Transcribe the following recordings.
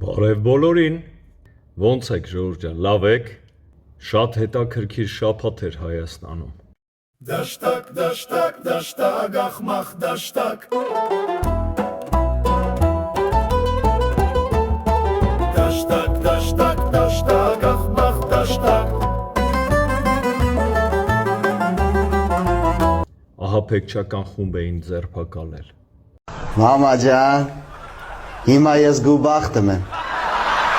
Բարև բոլորին, ոնց եք Ժորժ ջան, լավ եք, շատ հետաքրքիր շաբաթ էր Հայաստանում։ Դաշտակ, դաշտակ, դաշտակ, ախմախ դաշտակ Դաշտակ, դաշտակ, դաշտակ, ախմախ դաշտակ Ահաբեկչական խումբ էին ձերբակալել։ Մամա ջան, հիմա ես գուբախտում եմ,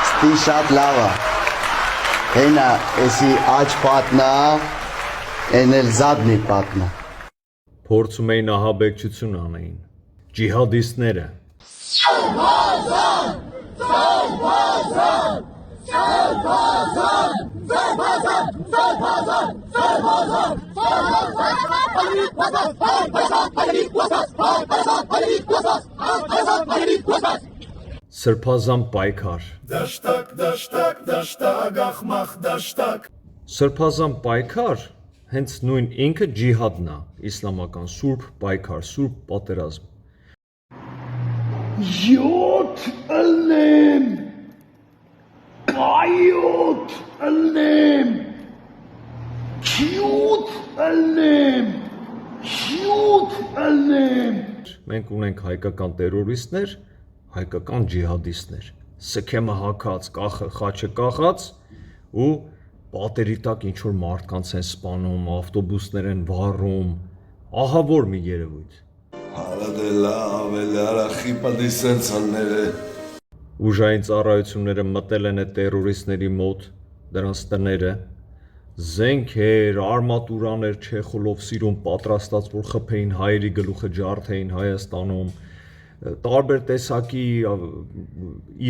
ստի շատ լավ է, հենա էսի աչ պատնա, են էլ զադնի պատնա։ Փորձում էին ահաբեկչություն անեին, ջիհադիստները։ Սարբազան, սարբազան, սարբազան, սարբազան, սարբազան, սարբազան, Սրբազան պայքար։ Դաշտակ, դաշտակ, դաշտակ, ախմախ դաշտակ Սրբազան պայքար հենց նույն ինքը ջիհադն է, իսլամական սուրբ պայքար, սուրբ պատերազմ։ 7 ըլնեմ, կայոտ ըլնեմ, քյութ ըլնեմ, քյութ ըլնեմ Մենք ունենք հայկական տերորիստներ, հայկական ջիհադիստներ, սքեմը հագած, խաչը կախած ու պատերի տակ ինչ-որ մարդկանց են սպանում, ավտոբուսներ են վառում, ահավոր մի երևույթ։ Ուժային ծառայությունները մտել են այդ տերորիստների մոտ, դրանց տները, զենքեր, արմատուրաներ Չեխովով սիրուն պատրաստած, որ խփեին հայերի գլուխը ջարդեին Հայաստանում, տարբեր տեսակի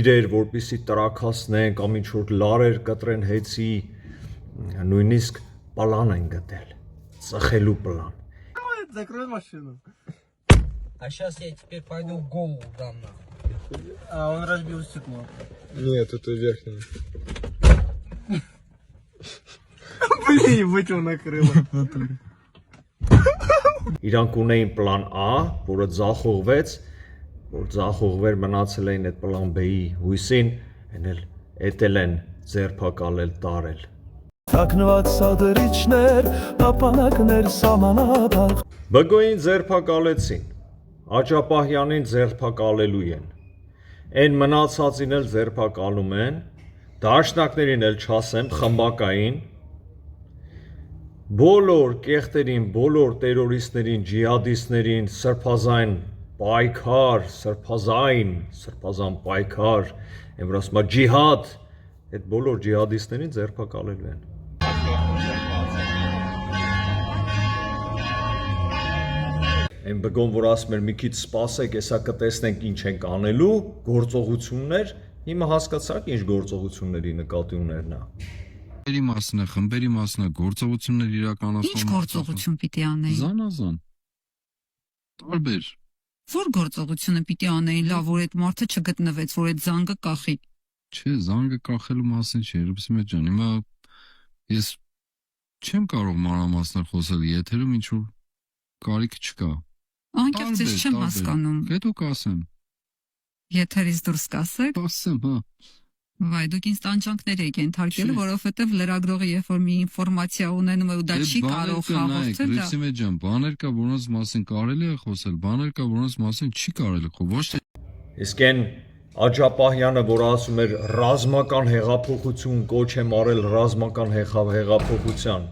իրեր, որպեսզի տրաքացնեն կամ ինչ-որ լարեր կտրեն հեծի, նույնիսկ պլան են գտել, ծխելու պլան։ Закрой машину. А сейчас я теперь пойду в голову дам нахуй. А он разбил стекло. Нет, это верхний. Блин, вытел накрыло. Իրանք ունեին պլան A, որը ձախողվեց, որ ձախողվեր մնացել էին այդ պլան B-ի հույսին, էնել էտել են ձերբակալել, տարել։ Թաքնված սադրիչներ, ապանակներ սամանաբար Բգոյին ձերբակալեցին, Աջապահյանին ձերբակալելու են, են մնացածին էլ ձերբակալում են, դաշնակներին էլ չասեմ, խմբակային, բոլոր կեղտերին, բոլոր տերորիստներին, ջիհադիստներին, սրբազան պայքար, սրբազան պայքար, եմ որ ասում ջիհադ, այդ բոլոր ջիհադիստներին ձերբակալելու են։ Այն բգոն, որ ասում էր մի քիչ սպասեք, հեսա կտեսնենք ինչ ենք անելու, գործողություններ, հիմա հասկացաք ինչ գործողությունների նկատի ուներ նա։ Խմբերի մասն է, գործողություններ իրականացնում։ Ինչ գործողություն պիտի անեին։ Զանազան։ Տարբեր։ Որ գործողությունը պիտի անեին, լավ, որ այդ մարդը չգտնվեց, որ այդ զանգը կախի։ Չէ, զանգը կախելու մասին չէ, Ռուբսիմետ ջան, հիմա ես չեմ կարող մանրամասներ խոսել, եթերում ինչ-որ կարիք չկա։ Անկեղծ ես չեմ հասկանում։ Հետո կասեմ։ Եթերից դուրս կասեք։ Կասեմ, հա։ Վայ, դուք ինձ տանջանքներ եք ենթարկել, որովհետև լրագրողը երբ որ մի ինֆորմացիա ունենում է ու դա չի կարող հաղորդել, դա։ Ռուբսիմետ ջան, բաներ կա, որոնց մասին կարելի է խոսել, բաներ կա, որոնց մասին չի կարելի խոսել, ոչ թե։ Իսկ այն Աջապահյանը, որ ասում էր ռազմական հեղափոխություն, կոչ եմ արել ռազմական հեղափոխության,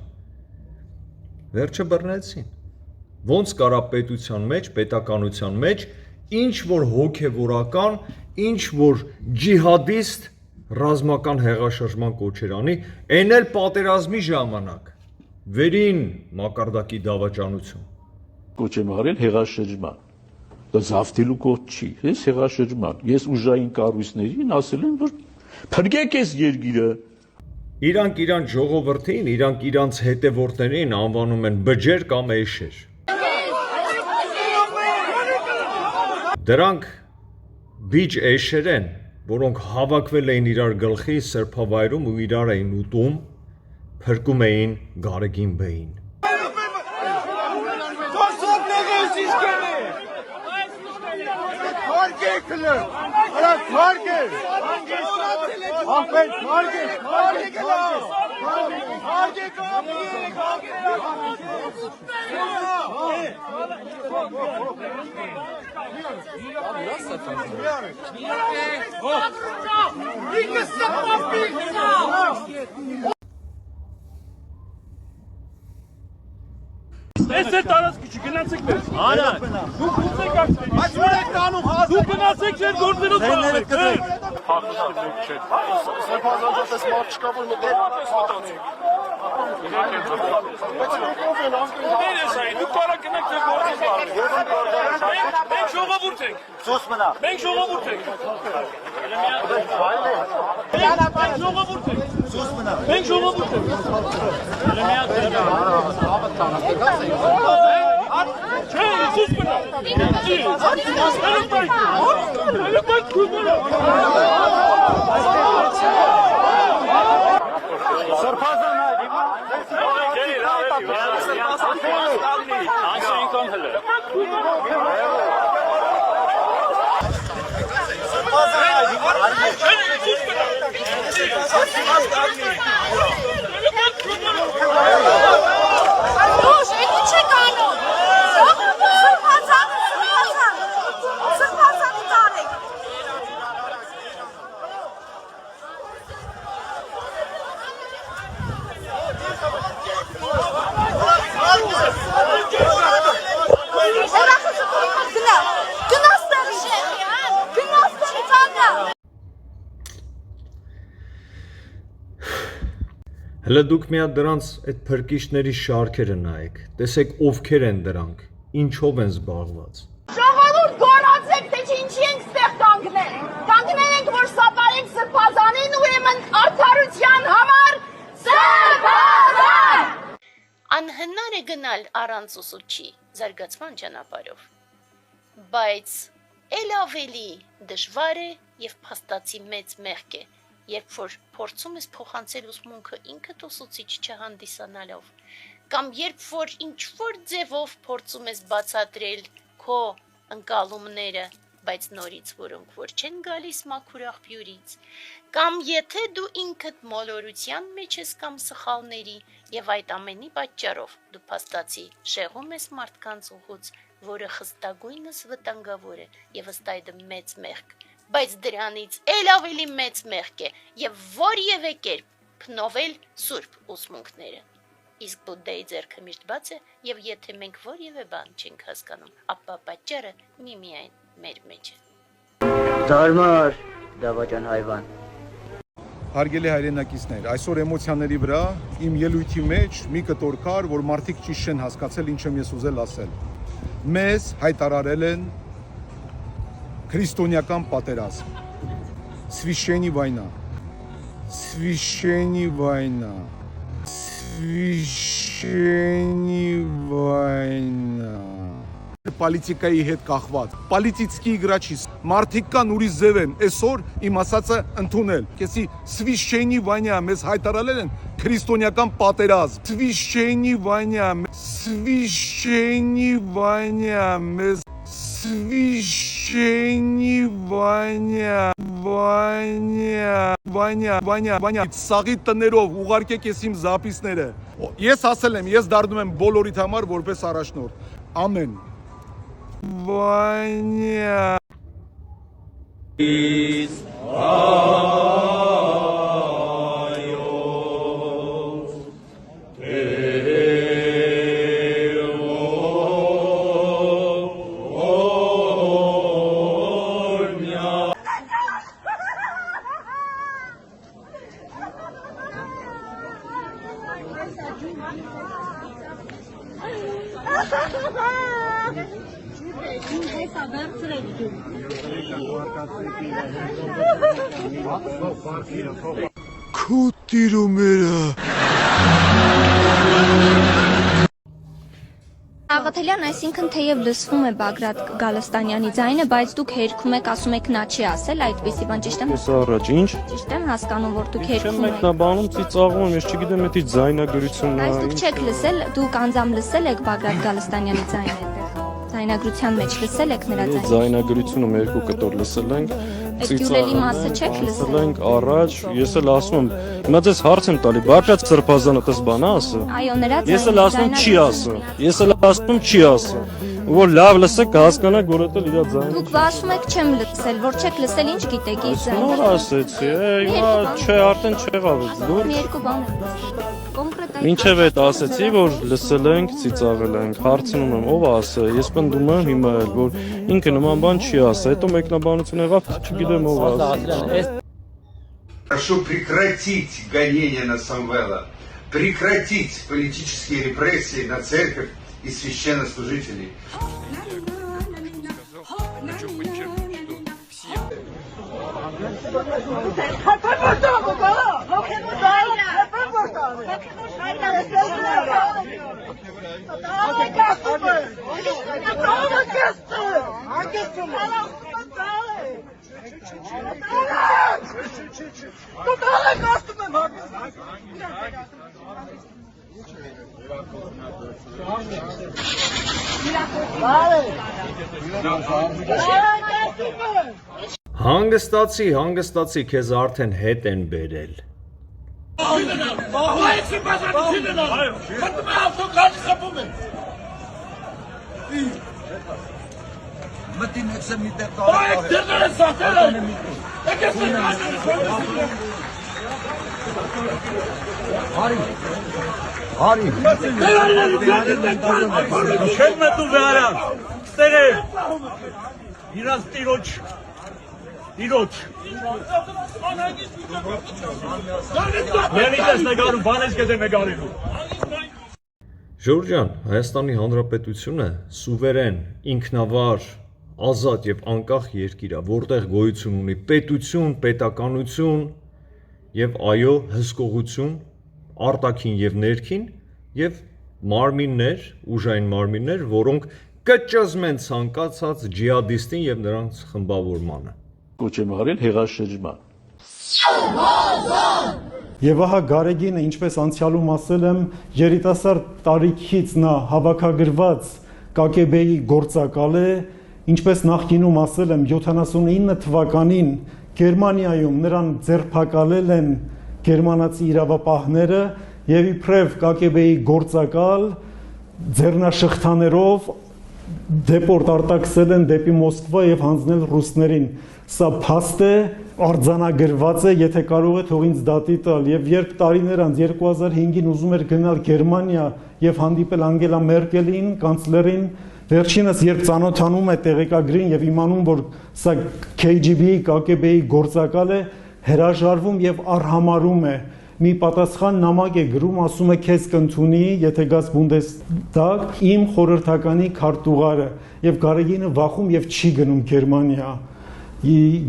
վերջը բռնեցին։ Ոնց կարա պետության մեջ, պետականության մեջ, ինչ որ հոգևորական, ինչ որ ջիհադիստ ռազմական հեղաշրջման կոչեր անի, այն էլ պատերազմի ժամանակ, վերին մակարդակի դավաճանություն։ Կոչ եմ արել հեղաշրջման, դա զավթելու կոչ չի, ես հեղաշրջման, ես ուժային կառույցներին ասել եմ, որ փրկեք այս երկիրը։ Իրանք իրանց ժողովրդին, իրանք իրանց հետևորդներին անվանում են բջեր կամ էշեր։ Դրանք բիջ էշեր են, որոնք հավաքվել էին իրար գլխի սրբավայրում ու իրար էին ուտում, փրկում էին Գարեգին բեին։ Թարգեք լը, հրա թարգեք, Այս է տարածքը չգնացեք մեզ։ Արա։ Դուք ուզեք ակցիա։ Այս որ եք տանում հազար։ Դուք գնացեք ձեր գործերով զբաղվեք։ Փախուստներ չէ։ Սրբազանցած մարդ չկա որ մտել։ Դուք կարա գնաք ձեր գործերով զբաղվեք։ Մենք ժողովուրդ ենք։ Սոս մնա։ Մենք ժողովուրդ ենք։ Մենք ժողովուրդ ենք։ Սոս մնա։ Մենք ժողովուրդ ենք։ Չէ, Սոս մնա։ Հələ դուք միա դրանց այդ փրկիչների շարքերը նայեք, տեսեք ովքեր են դրանք, ինչով են զբաղված։ Ժողովուրդ գոռացեք, թե ինչի ենք ստեղ կանգնել։ Կանգնել ենք, որ սապարենք սրբազանին, ուրեմն արդարության համար սրբազան։ Անհնար է գնալ առանց ուսուցչի զարգացման ճանապարհով, բայց ել ավելի դժվար է եւ փաստացի մեծ մեղք է, երբ որ փորձում ես փոխանցել ուսմունքը ինքդ ուսուցիչ չհանդիսանալով, կամ երբ որ ինչ-որ ձևով փորձում ես բացատրել քո ընկալումները, բայց նորից որոնք որ չեն գալիս մաքուր աղբյուրից, կամ եթե դու ինքդ մոլորության մեջ ես կամ սխալների եւ այդ ամենի պատճառով դու փաստացի շեղում ես մարդկանց ուղուց, որը խստագույնս վտանգավոր է եւ ըստ այդմ մեծ մեղք, բայց դրանից ել ավելի մեծ մեղք է եւ որևէ կերպ փնովել սուրբ ուսմունքները։ Իսկ Բուդդայի ձեռքը միշտ բաց է եւ եթե մենք որևէ բան չենք հասկանում, ապա պատճառը միմիայն մեր մեջ է։ Դարմար, դավաճան հայվան։ Հարգելի հայրենակիցներ, այսօր էմոցիաների վրա իմ ելույթի մեջ մի կտոր կար, որ մարդիկ ճիշտ չեն հասկացել ինչ եմ ես ուզել ասել։ Մեզ հայտարարել են քրիստոնեական պատերազմ։ Священная война. Священная война. Священная война. Պոլիտիկայի հետ կախված, պոլիտիկի գրաչի, մարդիկ կան ուրիշ ձև են, այսօր իմ ասածը ընդունել, կեսի Священная война, մեզ հայտարարել են քրիստոնեական պատերազմ, Священная война, Священная война, մեզ Священная վայնա, սաղի տներով ուղարկեք ես իմ զապիսները, ես ասել եմ, ես դառնում եմ բոլորիդ համար որպես առաջնորդ, ամեն Վանյա Քուտիրումերը Աղաթելյան, այսինքն թեև լսվում է Բագրատ Գալստանյանի ձայնը, բայց դուք հերքում եք, ասում եք նա չի ասել, այդպեսի բան ճիշտ եմ։ Առաջ ինչ։ Ճիշտ եմ հասկանում, որ դուք հերքում եք։ Մեկնաբանում ծիծաղում, ես չգիտեմ դա ձայնագրությունն է։ Բայց դուք չեք լսել, դուք անձամբ լսել եք Բագրատ Գալստանյանի ձայնը այդտեղ։ Ձայնագրության մեջ լսել եք նրա ձայնը։ Ձայնագրությունը մեր երկու կտոր լսել ենք, գյուլերի մասը չեք լսել։ Ենք առաջ, ես էլ ասում եմ, հիմա ձեզ հարց եմ տալի, Բագրատ Սրբազանը դες բան ասը։ Այո, նրա Ես էլ ասում եմ չի ասը։ Ես էլ ասում եմ չի ասը։ Որ լավ լսեք, կհասկանաք, որ դա իր ձայնը։ Դուք ասում եք չեմ լսել, որ չեք լսել, ինչ գիտեք իր ձայնը։ Նոր ասեցի, հիմա չէ, արդեն չեղավ դուր։ Մի երկու բան եմ լսել։ Կոնկրետ այդ Մինչև այդ ասեցի, որ լսել ենք, ծիծաղել ենք, հարցնում եմ, ով ասը, ես պնդում եմ հիմա էլ, որ ինքը նման բան չի ասը, հետո մեկնաբանություն եղավ, չգիտեմ ով ասը։ Прошу прекратить гонения на Самвела, прекратить политические репрессии на церковь и священнослужителей. Հանգստացի, քեզ արդեն հետ են բերել։ Իրոք Մենից ես նգարում, բանես կեզ է նգարելու Ժորժյան, Հայաստանի Հանրապետությունը սուվերեն, ինքնավար, ազատ եւ անկախ երկիր է, որտեղ գոյություն ունի պետություն, պետականություն եւ այո, հսկողություն, արտաքին եւ ներքին եւ մարմիններ, ուժային մարմիններ, որոնք կճզմեն ցանկացած ջիհադիստին եւ նրանց խմբավորմանը։ Կոչ եմ արել հեղաշրջման։ Եվ ահա Գարեգինը, ինչպես անցյալում ասել եմ, երիտասարդ տարիքից նա հավաքագրված ԿԿԲ-ի գործակալ է, ինչպես նախկինում ասել եմ, 79 թվականին Գերմանիայում նրան ձերբակալել են գերմանացի իրավապահները եւ իբրև ԿԿԲ-ի գործակալ ձեռնաշղթաներով դեպորտ արտաքսել են դեպի Մոսկվա եւ հանձնել ռուսներին։ Սա փաստ է, արձանագրված է, եթե կարող է թող ինձ դատի տալ։ Եվ երբ տարիներ անց 2005-ին ուզում էր գնալ Գերմանիա եւ հանդիպել Անգելա Մերկելին, կանցլերին, վերջինս երբ ծանոթանում է տեղեկագրին եւ իմանում, որ սա KGB-ի, ԿԿԲ-ի գործակալ է, հրաժարվում եւ արհամարում է։ Մի պատասխան նամակ է գրում, ասում է քեզ կընդունի, եթե գաս Բունդեստագ, իմ խորհրդականի քարտուղարը, եւ Գարեգինը վախում եւ չի գնում Գերմանիա։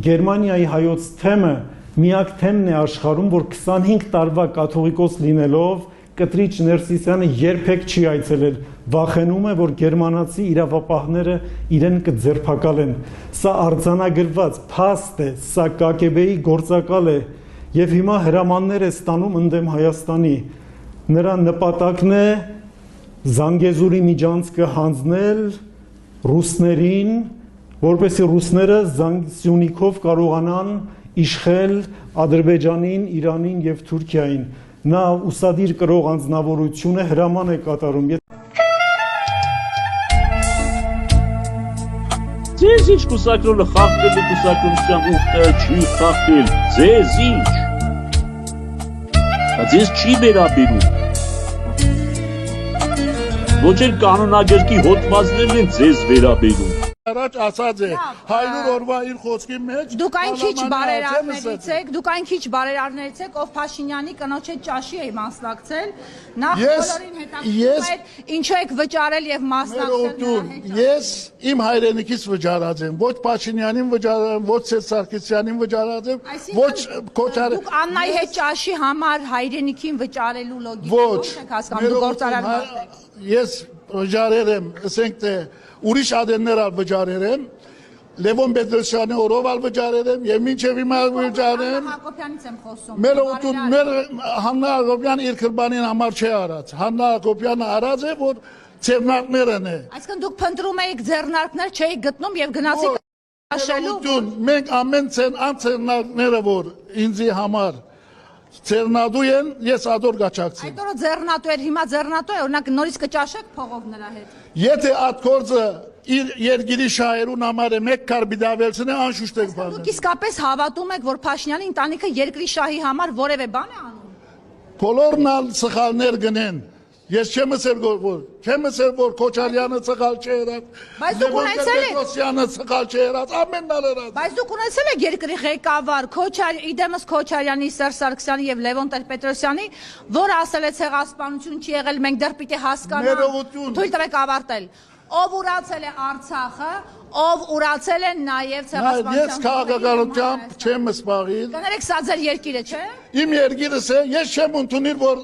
Գերմանիայի հայոց թեմը միակ թեմն է աշխարհում, որ 25 տարվա կաթողիկոս լինելով Կտրիչ Ներսիսյանը երբեք չի այցելել, վախենում է, որ գերմանացի իրավապահները իրեն կձերբակալեն։ Սա արձանագրված փաստ է, սա ԿԿԲ-ի գործակալ է եւ հիմա հրամաններ է ստանում ընդդեմ Հայաստանի։ Նրա նպատակն է Զանգեզուրի միջանցքը հանձնել ռուսներին, որպեսզի ռուսները Սյունիքով կարողանան իշխել Ադրբեջանին, Իրանին եւ Թուրքիային։ Նա ուսադիր կրող անձնավորություն է, հրաման է կատարում։ Ձեզ ինչ կուսակրոլը խախտել է կուսակրության ուղտը չի խախտել, ձեզ ինչ։ Ձեզ չի վերաբերում։ Ոչ էլ կանոնագրքի հոդվածներն են ձեզ վերաբերում։ Առաջ ասած է 100 օրվա իր խոսքի մեջ Դուք այն քիչ բարերարներից եք, ով Փաշինյանի կնոջ հետ ճաշի է մասնակցել, նախ բոլորին հետաքրքրում է ինչու եք վճարել եւ մասնակցել։ Ես իմ հայրենիքից վճարած եմ, ոչ Փաշինյանին վճարել եմ, ոչ Սարգսյանին վճարած եմ, ոչ Քոչարյանը։ Դուք Աննայի հետ ճաշի համար հայրենիքին վճարելու լոգիկա ո՞չ եք հասկանում, դուք գործարար մարդ եք։ Ես վճարել եմ, ասենք թե ուրիշ ադեններ ալ վճարել եմ, Լևոն Պետրոսյանի օրով ալ վճարել եմ եւ մինչեւ հիմա վճարել եմ։ Հակոբյանից եմ խոսում։ Մեր Հաննա Հակոբյանը իր քրբանին համար չի արած։ Հաննա Հակոբյանը արած է, որ ծերնակներն է։ Այսինքն դուք փնտրում եք ձեռնարկներ, չէիք գտնում եւ գնացիք Մենք ամեն անցերնալները, որ ինձի համար ձեռնադու են, ես ադոր գաչակցեմ։ Այդ օրը ձեռնատու էր, հիմա ձեռնատու է, օրինակ նորից կճաշեք փողով նրա հետ։ Եթե այդ գործը իր երկիրի շահերուն համար է մեկ կարբիդավելցն է, անշուշտ եք բանը։ Դուք իսկապես հավատում եք, որ Փաշինյանի ընտանիքը երկրի շահի համար որևէ բան է անում։ Բոլորն ալ սխալներ գնեն։ Ես չեմ ասել, որ Քոչարյանը սխալ չերած, Լևոն Տեր-Պետրոսյանը սխալ չերած, ամենն ալ երած։ Բայց դուք ունեցել եք երկրի ղեկավար Իդեմս Քոչարյանի, Սերժ Սարգսյանի եւ Լևոն Տեր-Պետրոսյանի, որը ասել է ցեղասպանություն չի եղել, մենք դեռ պիտի հասկանանք։ Թույլ տվեք ավարտել։ Ով ուրացել է Արցախը, ով ուրացել է նաև ցեղասպանության։ Ես քաղաքականությամբ չեմ սպաղիլ։ Կներեք, սա ձեր երկիրը չէ։ Իմ երկիրս է, ես չեմ ընդունիլ, որ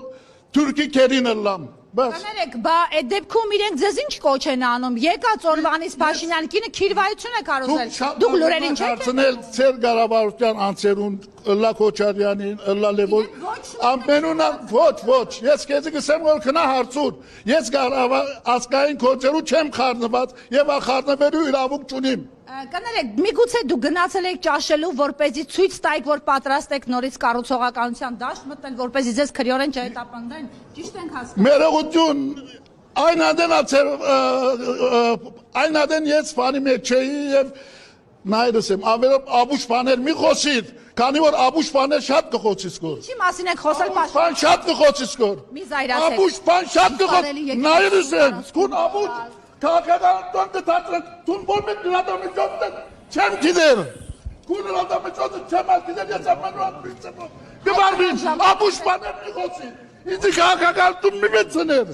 Թուրքի կերին ըլլամ։ Կներեք, բա այդ դեպքում իրենք ձեզ ինչ կոչ են անում։ Եկած օրվանից Փաշինյան կինը քիրվայություն է կարոզել։ Դուք լուրերին չեք հարցնել ծեր Ղարաբաղության անձերուն, ըլլա Քոչարյանին, ըլլա Լևոն, ամենուն ոչ, ես քեզ կսեմ որ քնա հարցուր։ Ես ազգային գործերու չեմ խառնված եւ խառնվելու իրավունք չունիմ։ Կներեք, միգուցե դուք գնացել եք ճաշելու, որպեսզի ցույց տայիք, որ պատրաստ եք նորից կառուցողականության դաշտ մտնել, որպեսզի ձեզ քրեորեն չհետապնդեն։ Ճիշտ ենք հասկանում։ Մերողություն, այն ադեն ես բանի մեջ չէի եւ նայրս եմ, ավելով աբուշ բաներ մի խոսիր, քանի որ աբուշ բաներ շատ կխոսից կոր։ Ինչի մասին եք խոսել Փաշինյան։ Բան շատ կխոսից կոր։ Մի զայրացեք։ Աբուշ բան շատ կխոս։ Նայրս եմ, քուն աբուշ քաղաքական դատացրել, դու որ մենք դրամաճոծն չեմ գիտեր։ Քուն դրամաճոծը չեմ գիտեր, ես ամենու ապրիցեմ։ Դվարվին, աբուշ բաներ մի խոսի։ Ինձ քաղաքական դու մի մեծներ։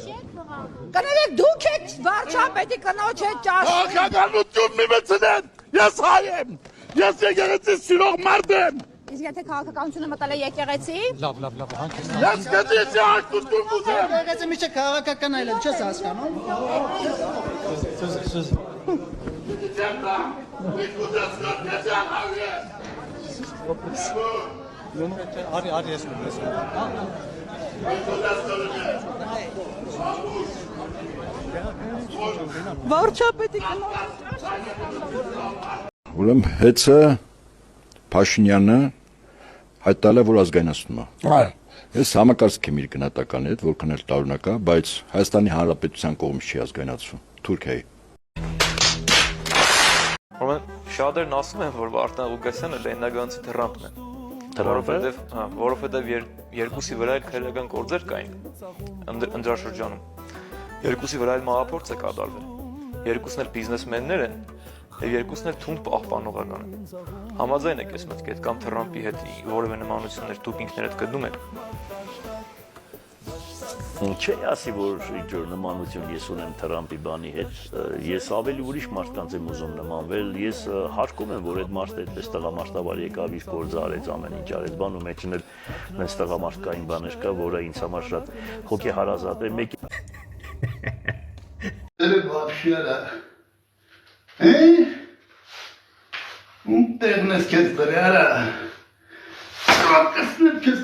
Կներեք, դուք եք վարչապետի կնոջ հետ ճաշել։ Քաղաքականություն մի մեծներ։ Ես հայ եմ։ Ես եկեղեցի սիրող մարդ եմ։ Իսկ եթե քաղաքականությունը մտել է եկեղեցի։ Լավ, Ես կդիցի աշտություն ուզեմ։ Եկեղեցի միջը քաղաքական այլ չես հասկանում։ Արի ես Վարչապետի Ուրեմն հեծը Փաշինյանը հայտարարել է, որ ազգայնացնում է։ Ես համակարգ եմ իր գնահատականի հետ, որ քնել տարօրինակ է, բայց Հայաստանի Հանրապետության կողմից չի ազգայնացվում, Թուրքիայի։ Ուրեմն շատերն ասում են, որ Վարդան Ղուկասյանը լեննագանցի թռամփն է։ Որովհետև երկուսի վրա էլ քրեական գործեր կային ընդրաշրջանում։ Երկուսի վրա էլ մահափորձ է կատարվել։ Երկուսն էլ բիզնեսմեններ են, եւ երկուսն էլ թունդ պահպանողական են։ Համաձայն եք ես մտքեդ կամ Թրամփի հետ որևէ նմանություններ դուք ինքներդ գտնում եք։ Չէ, ասի որ ինչ-որ նմանություն ես ունեմ Թրամփի բանի հետ, ես ավելի ուրիշ մարդկանց եմ ուզում նմանվել, ես հարկում եմ, որ այդ մարդը այդպես տղամարդաբար եկավ իր գործը արեց, ամեն ինչ արեց, բանում մեջն էլ մենց տղամարդկային բաներ կա, որը ինձ համար շատ հոգեհարազատ է, մեկ Տեղնես քեզ դրյարա Կրակսնեմ քեզ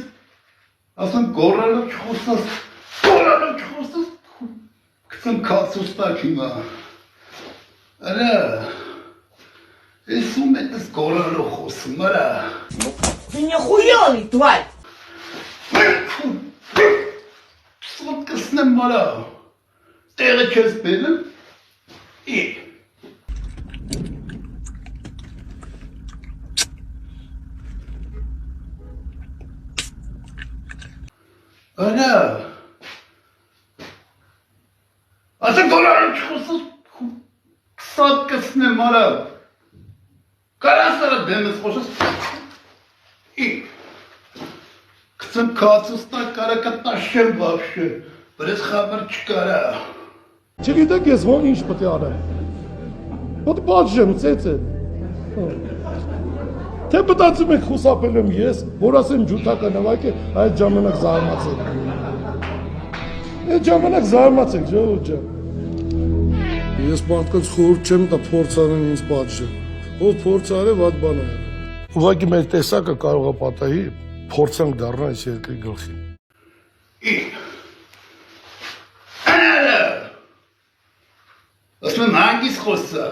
Ասեմ գորալով չխոսնաս Գորալով չխոսնաս Կծեմ կացուստակ հիմա Արա Ես ում հետս գորալով խոսում արա Ты не хуёвый, тварь! Կսնեմ արա Տեղը քեզ բերեմ Ի Արա Ասեմ գորալով չխոսնաս Կսատ կսնեմ արա Կարաս արա դեմս խոսես Կծեմ կացուստակ կարակատաշեմ բավշե, բրես խաբր չկարա։ Չգիտեք ես որ ինչ պետք է արեմ։ Ոտ բաժեմ ծեծե։ Թե մտածում եք խուսափել եմ ես, որ ասեմ ջութակը նվագե, այդ ժամանակ զարմացեք։ Այդ ժամանակ զարմացեք, ժողովուրդ ջան։ Ես մարդկանց խորհուրդ չեմ տա փորձ անեն ինձ պատժել։ Ով փորձ արե, վատ բան է։ Ուղղակի մեր տեսակը կարող է պատահի, փորձենք դառնալ այս երկրի գլխին։ Ասում եմ հանգիս խոսա,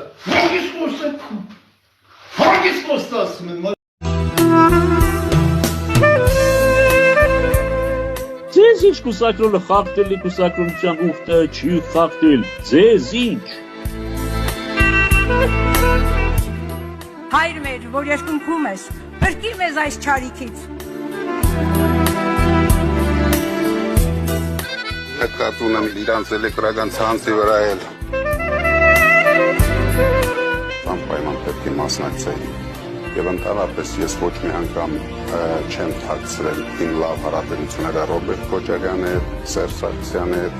Հագիս խոստացում եմ։ Ձեզ ինչ կուսակրոլը խախտելի կուսակրոնության ուխտը չի խախտել, ձեզ ինչ։ Հայր մեր, որ երկնքում ես, բրկիր մեզ այս չարիքից։ Նկատում եմ իրանց էլեկտրական ցանցի վրա էլ։ Անպայման պետք է մասնակցեի։ Եվ ընդհանրապես ես ոչ մի անգամ չեմ թաքցրել իմ լավ հարաբերությունները Ռոբերտ Քոչարյանի հետ, Սերժ Սարգսյանի հետ։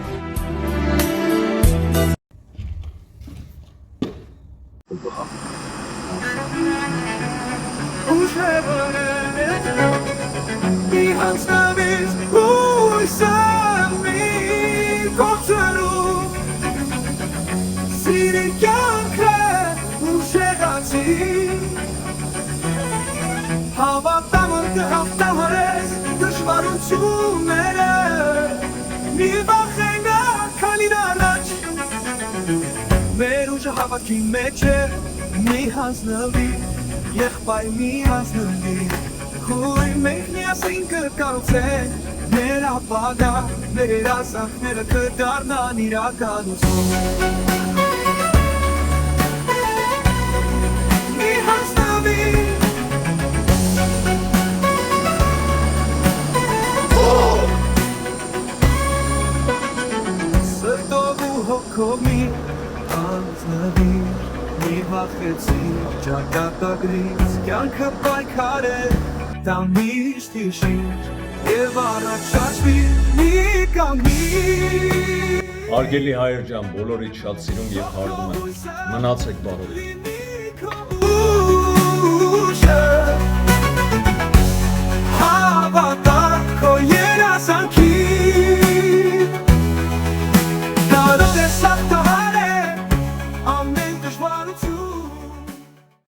Հավատամը կհաղթահարես դժվարությունները, մի վախենա քանին առաջ, մեր ուժը հավատքի մեջ է, մի հանձնվի, եղբայր մի հանձնվի, հույր մենք միասին կկարողացենք, մեր ապագա, մեր ասանքները կդառնան իրականություն։ Մի հանձնվի Հոգոմի անձնվիր, մի վախեցիր, ճակատագրից, կյանքը պայքար է, դա միշտ իշիր, և առաջ շաշվիր, մի կանգնիր։ Հարգելի հայեր ջան, բոլորիդ շատ սիրում և հարգում եմ, մնացեք բարով։